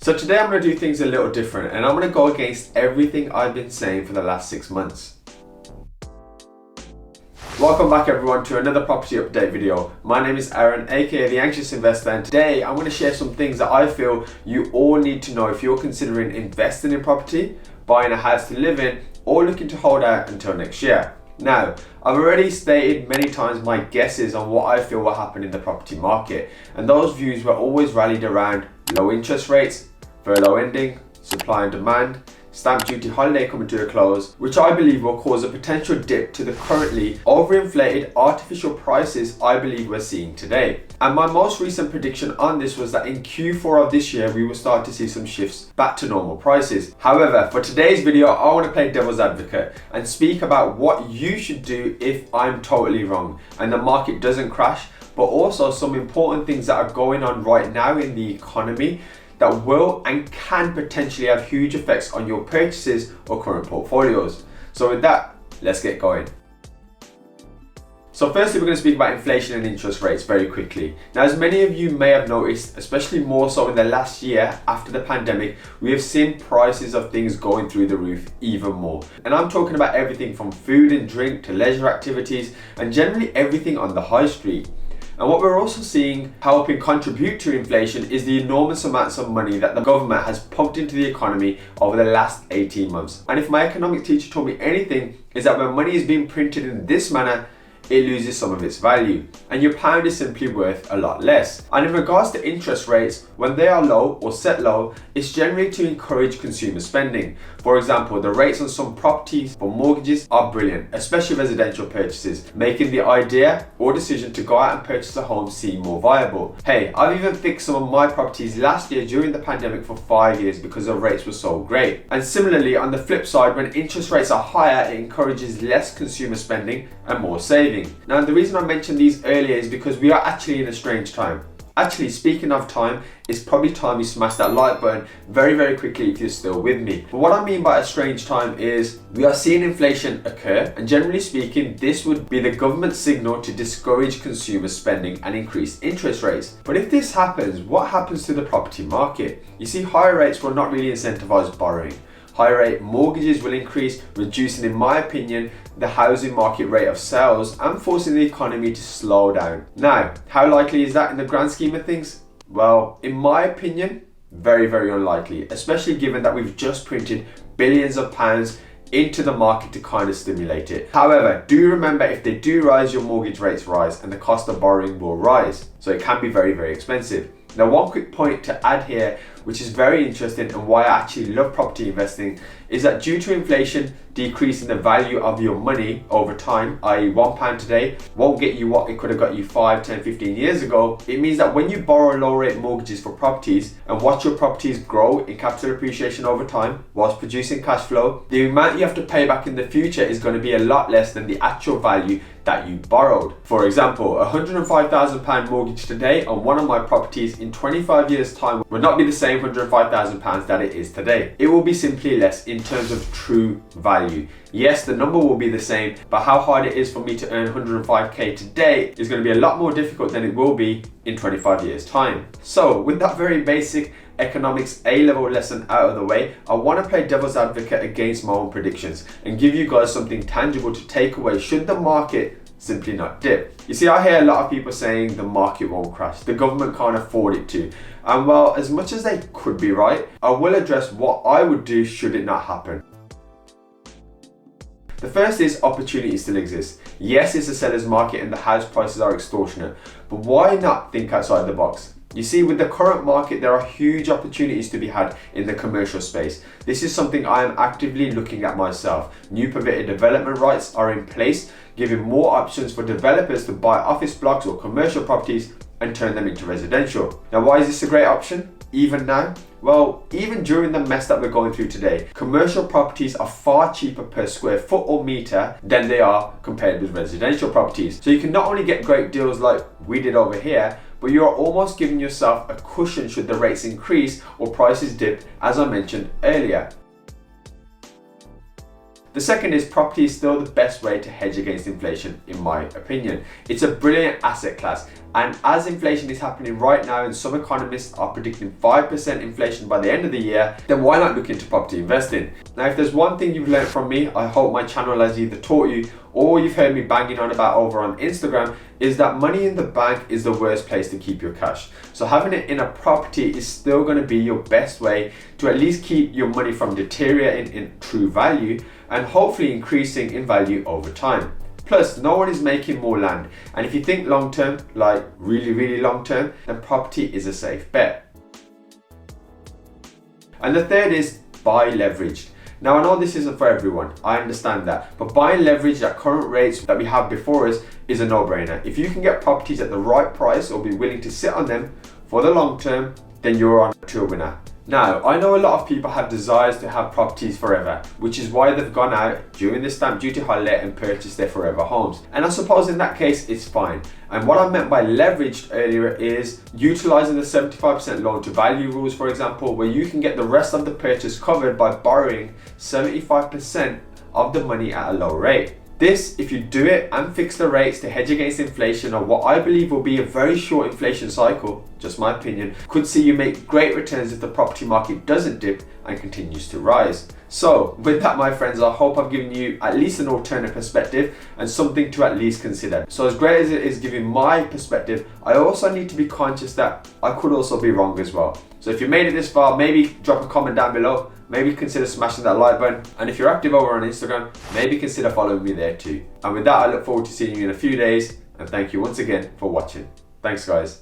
So today I'm going to do things a little different and I'm going to go against everything I've been saying for the last 6 months. Welcome back everyone to another property update video. My name is Aaron, aka The Anxious Investor, and today I'm going to share some things that I feel you all need to know if you're considering investing in property, buying a house to live in, or looking to hold out until next year. Now, I've already stated many times my guesses on what I feel will happen in the property market, and those views were always rallied around low interest rates, furlough ending, supply and demand, stamp duty holiday coming to a close, which I believe will cause a potential dip to the currently overinflated artificial prices I believe we're seeing today. And my most recent prediction on this was that in Q4 of this year, we will start to see some shifts back to normal prices. However, for today's video, I want to play devil's advocate and speak about what you should do if I'm totally wrong and the market doesn't crash, but also some important things that are going on right now in the economy that will and can potentially have huge effects on your purchases or current portfolios. So with that, let's get going. So firstly, we're going to speak about inflation and interest rates very quickly. Now, as many of you may have noticed, especially more so in the last year after the pandemic, we have seen prices of things going through the roof even more. And I'm talking about everything from food and drink to leisure activities and generally everything on the high street. And what we're also seeing helping contribute to inflation is the enormous amounts of money that the government has pumped into the economy over the last 18 months. And if my economics teacher told me anything, is that when money is being printed in this manner, it loses some of its value and your pound is simply worth a lot less. And in regards to interest rates, when they are low or set low, it's generally to encourage consumer spending. For example, the rates on some properties for mortgages are brilliant, especially residential purchases, making the idea or decision to go out and purchase a home seem more viable. Hey, I've even fixed some of my properties last year during the pandemic for 5 years because the rates were so great. And similarly, on the flip side, when interest rates are higher, it encourages less consumer spending and more saving. Now, the reason I mentioned these earlier is because we are actually in a strange time. Actually, speaking of time, it's probably time you smash that like button very quickly if you're still with me. But what I mean by a strange time is we are seeing inflation occur, and generally speaking, this would be the government's signal to discourage consumer spending and increase interest rates. But if this happens, what happens to the property market? You see, higher rates will not really incentivize borrowing. Higher rate mortgages will increase, reducing, in my opinion, the housing market rate of sales and forcing the economy to slow down. Now, how likely is that in the grand scheme of things? Well, in my opinion, very unlikely, especially given that we've just printed billions of pounds into the market to kind of stimulate it. However, do remember, if they do rise, your mortgage rates rise and the cost of borrowing will rise. So it can be very expensive. Now, one quick point to add here, which is very interesting and why I actually love property investing, is that due to inflation decreasing the value of your money over time, i.e. £1 today won't get you what it could have got you 5, 10, 15 years ago. It means that when you borrow low rate mortgages for properties and watch your properties grow in capital appreciation over time whilst producing cash flow, the amount you have to pay back in the future is going to be a lot less than the actual value that you borrowed. For example, a £105,000 mortgage today on one of my properties in 25 years time will not be the same £105,000 that it is today. It will be simply less in terms of true value. Yes, the number will be the same, but how hard it is for me to earn 105k today is going to be a lot more difficult than it will be in 25 years time. So with that very basic economics A-level lesson out of the way, I want to play devil's advocate against my own predictions and give you guys something tangible to take away should the market simply not dip. You see, I hear a lot of people saying the market won't crash, the government can't afford it to. And well, as much as they could be right, I will address what I would do should it not happen. The first is opportunity still exists. Yes, it's a seller's market and the house prices are extortionate, but why not think outside the box? You see, with the current market, there are huge opportunities to be had in the commercial space. This is something I am actively looking at myself. New permitted development rights are in place, giving more options for developers to buy office blocks or commercial properties and turn them into residential. Now, why is this a great option? Even now? Well, even during the mess that we're going through today, commercial properties are far cheaper per square foot or meter than they are compared with residential properties. So you can not only get great deals like we did over here, but you are almost giving yourself a cushion should the rates increase or prices dip, as I mentioned earlier. The second is property is still the best way to hedge against inflation, in my opinion. It's a brilliant asset class And as inflation is happening right now, and some economists are predicting 5% inflation by the end of the year, then why not look into property investing? Now, if there's one thing you've learned from me, I hope my channel has either taught you or you've heard me banging on about over on Instagram, is that money in the bank is the worst place to keep your cash. So having it in a property is still going to be your best way to at least keep your money from deteriorating in true value and hopefully increasing in value over time. Plus, no one is making more land. And if you think long term, like really long term, then property is a safe bet. And the third is buy leveraged. Now, I know this isn't for everyone, I understand that, but buying leverage at current rates that we have before us is a no-brainer. If you can get properties at the right price or be willing to sit on them for the long term, then you're on to a winner. Now, I know a lot of people have desires to have properties forever, which is why they've gone out during the stamp duty holiday and purchased their forever homes. And I suppose in that case, it's fine. And what I meant by leveraged earlier is utilizing the 75% loan to value rules, for example, where you can get the rest of the purchase covered by borrowing 75% of the money at a low rate. This, if you do it and fix the rates to hedge against inflation or what I believe will be a very short inflation cycle, just my opinion, could see you make great returns if the property market doesn't dip and continues to rise. So with that, my friends, I hope I've given you at least an alternate perspective and something to at least consider. So as great as it is giving my perspective, I also need to be conscious that I could also be wrong as well. So if you made it this far, maybe drop a comment down below. Maybe consider smashing that like button. And if you're active over on Instagram, maybe consider following me there too. And with that, I look forward to seeing you in a few days. And thank you once again for watching. Thanks, guys.